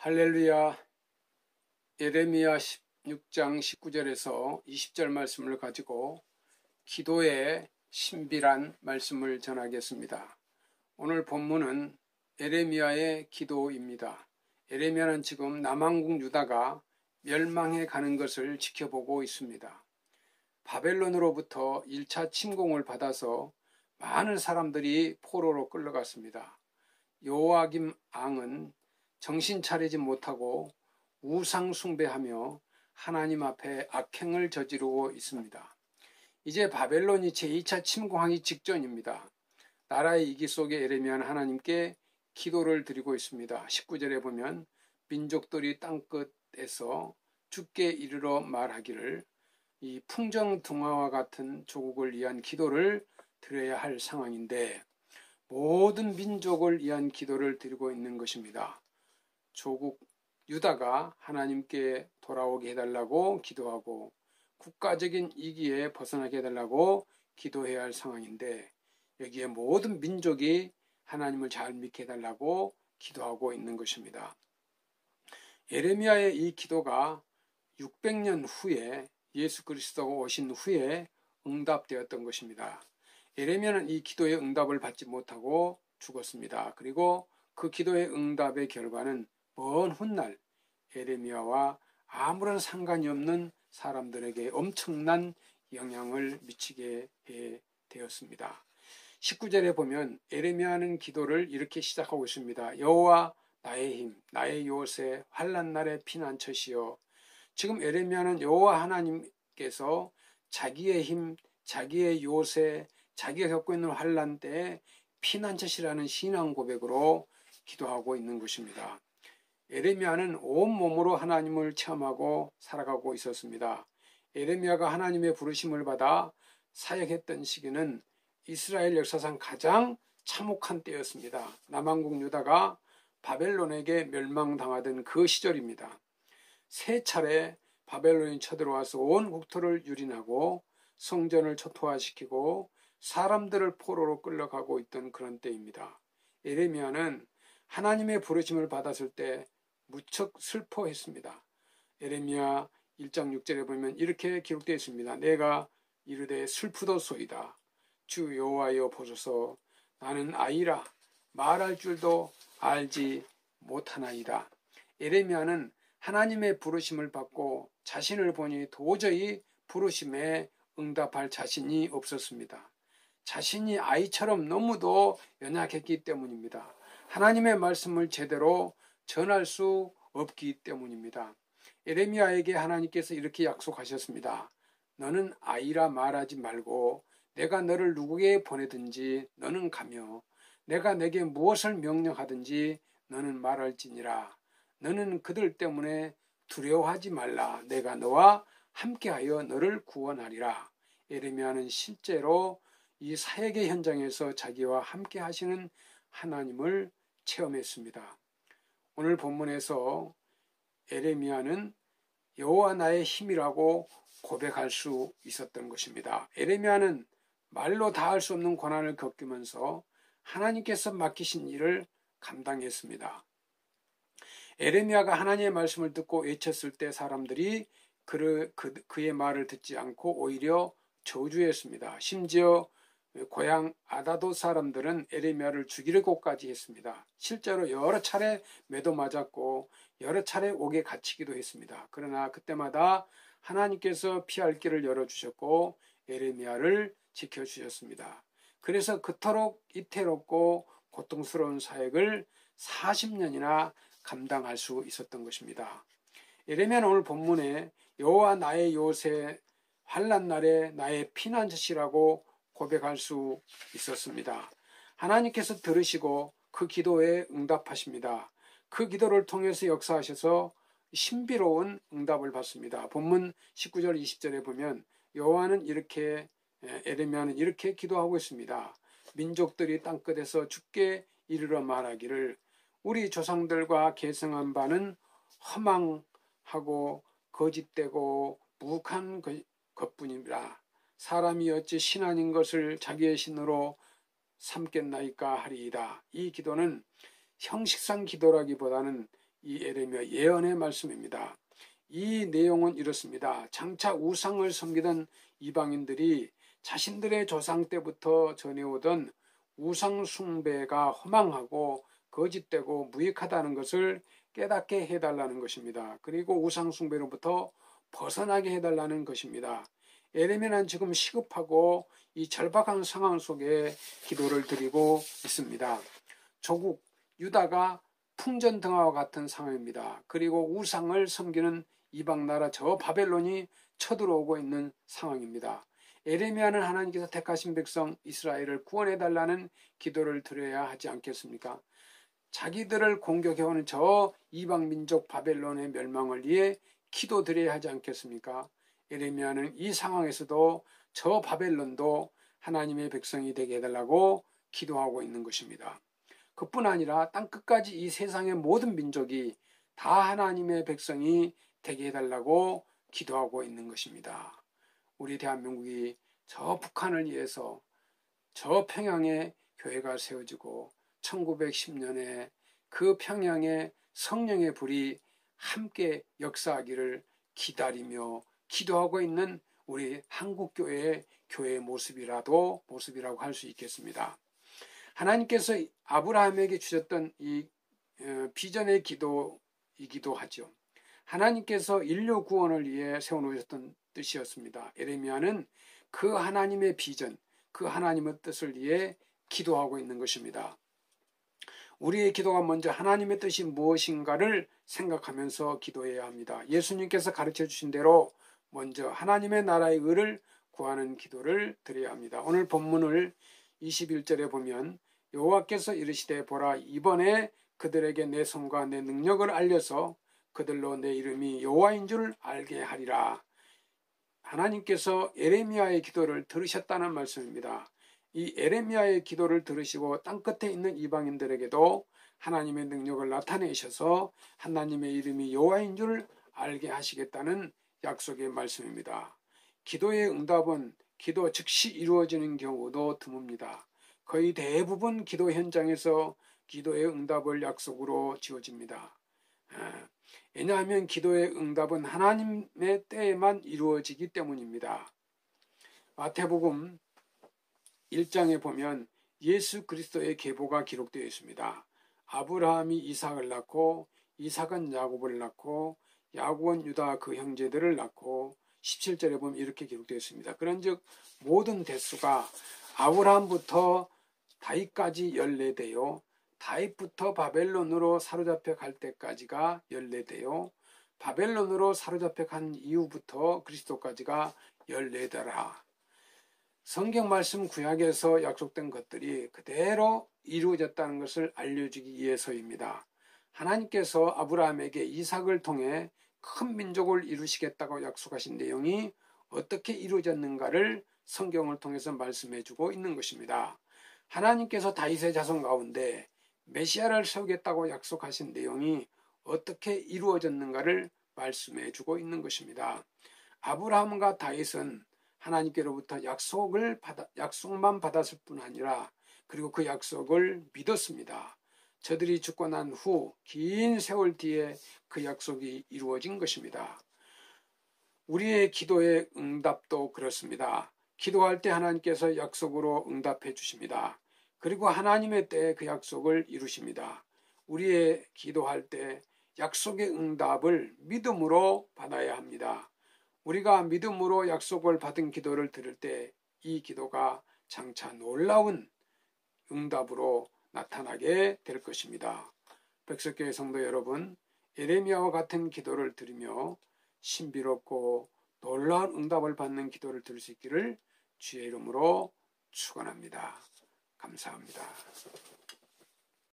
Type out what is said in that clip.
할렐루야. 예레미야 16장 19절에서 20절 말씀을 가지고 기도의 신비란 말씀을 전하겠습니다. 오늘 본문은 예레미야의 기도입니다. 예레미야는 지금 남왕국 유다가 멸망해 가는 것을 지켜보고 있습니다. 바벨론으로부터 1차 침공을 받아서 많은 사람들이 포로로 끌려갔습니다. 요아김 왕은 정신 차리지 못하고 우상 숭배하며 하나님 앞에 악행을 저지르고 있습니다. 이제 바벨론이 제2차 침공하기 직전입니다. 나라의 위기 속에 예레미야는 하나님께 기도를 드리고 있습니다. 19절에 보면 민족들이 땅끝에서 죽게 이르러 말하기를, 이 풍정등화와 같은 조국을 위한 기도를 드려야 할 상황인데 모든 민족을 위한 기도를 드리고 있는 것입니다. 조국 유다가 하나님께 돌아오게 해달라고 기도하고 국가적인 위기에 벗어나게 해달라고 기도해야 할 상황인데 여기에 모든 민족이 하나님을 잘 믿게 해달라고 기도하고 있는 것입니다. 예레미야의 이 기도가 600년 후에 예수 그리스도가 오신 후에 응답되었던 것입니다. 예레미야는 이 기도의 응답을 받지 못하고 죽었습니다. 그리고 그 기도의 응답의 결과는 먼 훗날 예레미야와 아무런 상관이 없는 사람들에게 엄청난 영향을 미치게 되었습니다. 19절에 보면 예레미야는 기도를 이렇게 시작하고 있습니다. 여호와 나의 힘, 나의 요새, 환난 날의 피난처시여. 지금 예레미야는 여호와 하나님께서 자기의 힘, 자기의 요새, 자기가 겪고 있는 환난 때에 피난처시라는 신앙 고백으로 기도하고 있는 것입니다. 예레미야는 온몸으로 하나님을 체험하고 살아가고 있었습니다. 예레미야가 하나님의 부르심을 받아 사역했던 시기는 이스라엘 역사상 가장 참혹한 때였습니다. 남왕국 유다가 바벨론에게 멸망당하던 그 시절입니다. 세 차례 바벨론이 쳐들어와서 온 국토를 유린하고 성전을 초토화시키고 사람들을 포로로 끌려가고 있던 그런 때입니다. 예레미야는 하나님의 부르심을 받았을 때 무척 슬퍼했습니다. 예레미야 1장 6절에 보면 이렇게 기록되어 있습니다. 내가 이르되 슬프도소이다. 주 여호와여 보소서, 나는 아이라 말할 줄도 알지 못하나이다. 예레미야는 하나님의 부르심을 받고 자신을 보니 도저히 부르심에 응답할 자신이 없었습니다. 자신이 아이처럼 너무도 연약했기 때문입니다. 하나님의 말씀을 제대로 전할 수 없기 때문입니다. 예레미야에게 하나님께서 이렇게 약속하셨습니다. 너는 아이라 말하지 말고 내가 너를 누구에게 보내든지 너는 가며 내가 내게 무엇을 명령하든지 너는 말할지니라. 너는 그들 때문에 두려워하지 말라. 내가 너와 함께하여 너를 구원하리라. 예레미야는 실제로 이 사역의 현장에서 자기와 함께 하시는 하나님을 체험했습니다. 오늘 본문에서 예레미야는 여호와 나의 힘이라고 고백할 수 있었던 것입니다. 예레미야는 말로 다할 수 없는 고난을 겪으면서 하나님께서 맡기신 일을 감당했습니다. 예레미야가 하나님의 말씀을 듣고 외쳤을 때 사람들이 그의 말을 듣지 않고 오히려 저주했습니다. 심지어 고향 아다도 사람들은 예레미야를 죽이려고까지 했습니다. 실제로 여러 차례 매도 맞았고 여러 차례 옥에 갇히기도 했습니다. 그러나 그때마다 하나님께서 피할 길을 열어주셨고 예레미야를 지켜주셨습니다. 그래서 그토록 이태롭고 고통스러운 사역을 40년이나 감당할 수 있었던 것입니다. 예레미야는 오늘 본문에 여호와 나의 요새, 환난 날에 나의 피난처시라고 고백할 수 있었습니다. 하나님께서 들으시고 그 기도에 응답하십니다. 그 기도를 통해서 역사하셔서 신비로운 응답을 받습니다. 본문 19절 20절에 보면 예레미야는 이렇게 기도하고 있습니다. 민족들이 땅끝에서 죽게 이르러 말하기를, 우리 조상들과 계승한 바는 허망하고 거짓되고 무익한 것뿐이라. 사람이 어찌 신 아닌 것을 자기의 신으로 삼겠나이까 하리이다. 이 기도는 형식상 기도라기보다는 이 에레미야 예언의 말씀입니다. 이 내용은 이렇습니다. 장차 우상을 섬기던 이방인들이 자신들의 조상 때부터 전해오던 우상 숭배가 허망하고 거짓되고 무익하다는 것을 깨닫게 해달라는 것입니다. 그리고 우상 숭배로부터 벗어나게 해달라는 것입니다. 에레미야는 지금 시급하고 이 절박한 상황 속에 기도를 드리고 있습니다. 조국 유다가 풍전등화와 같은 상황입니다. 그리고 우상을 섬기는 이방 나라 저 바벨론이 쳐들어오고 있는 상황입니다. 에레미야는 하나님께서 택하신 백성 이스라엘을 구원해달라는 기도를 드려야 하지 않겠습니까? 자기들을 공격해오는 저 이방 민족 바벨론의 멸망을 위해 기도드려야 하지 않겠습니까? 에레미야는 이 상황에서도 저 바벨론도 하나님의 백성이 되게 해달라고 기도하고 있는 것입니다. 그뿐 아니라 땅끝까지 이 세상의 모든 민족이 다 하나님의 백성이 되게 해달라고 기도하고 있는 것입니다. 우리 대한민국이 저 북한을 위해서 저 평양에 교회가 세워지고 1910년에 그 평양에 성령의 불이 함께 역사하기를 기다리며 기도하고 있는 우리 한국교회의 교회의 모습이라고 할 수 있겠습니다. 하나님께서 아브라함에게 주셨던 이 비전의 기도이기도 하죠. 하나님께서 인류 구원을 위해 세워놓으셨던 뜻이었습니다. 에레미야는 그 하나님의 비전, 그 하나님의 뜻을 위해 기도하고 있는 것입니다. 우리의 기도가 먼저 하나님의 뜻이 무엇인가를 생각하면서 기도해야 합니다. 예수님께서 가르쳐 주신 대로 먼저 하나님의 나라의 의를 구하는 기도를 드려야 합니다. 오늘 본문을 21절에 보면 여호와께서 이르시되 보라 이번에 그들에게 내 손과 내 능력을 알려서 그들로 내 이름이 여호와인 줄 알게 하리라. 하나님께서 에레미야의 기도를 들으셨다는 말씀입니다. 이 에레미야의 기도를 들으시고 땅끝에 있는 이방인들에게도 하나님의 능력을 나타내셔서 하나님의 이름이 여호와인 줄 알게 하시겠다는 약속의 말씀입니다. 기도의 응답은 기도 즉시 이루어지는 경우도 드뭅니다. 거의 대부분 기도 현장에서 기도의 응답을 약속으로 지어집니다. 왜냐하면 기도의 응답은 하나님의 때에만 이루어지기 때문입니다. 마태복음 1장에 보면 예수 그리스도의 계보가 기록되어 있습니다. 아브라함이 이삭을 낳고 이삭은 야곱을 낳고 야곱은 유다 그 형제들을 낳고 17절에 보면 이렇게 기록되어 있습니다. 그런즉 모든 대수가 아브라함부터 다윗까지 14대요. 다윗부터 바벨론으로 사로잡혀 갈 때까지가 14대요. 바벨론으로 사로잡혀 간 이후부터 그리스도까지가 14대라. 성경 말씀 구약에서 약속된 것들이 그대로 이루어졌다는 것을 알려주기 위해서입니다. 하나님께서 아브라함에게 이삭을 통해 큰 민족을 이루시겠다고 약속하신 내용이 어떻게 이루어졌는가를 성경을 통해서 말씀해주고 있는 것입니다. 하나님께서 다윗의 자손 가운데 메시아를 세우겠다고 약속하신 내용이 어떻게 이루어졌는가를 말씀해주고 있는 것입니다. 아브라함과 다윗은 하나님께로부터 약속만 받았을 뿐 아니라 그리고 그 약속을 믿었습니다. 저들이 죽고 난 후 긴 세월 뒤에 그 약속이 이루어진 것입니다. 우리의 기도의 응답도 그렇습니다. 기도할 때 하나님께서 약속으로 응답해 주십니다. 그리고 하나님의 때에 그 약속을 이루십니다. 우리의 기도할 때 약속의 응답을 믿음으로 받아야 합니다. 우리가 믿음으로 약속을 받은 기도를 드릴 때 이 기도가 장차 놀라운 응답으로 나타나게 될 것입니다. 백석교회 성도 여러분, 에레미야와 같은 기도를 드리며 신비롭고 놀라운 응답을 받는 기도를 드릴 수 있기를 주의 이름으로 축원합니다. 감사합니다.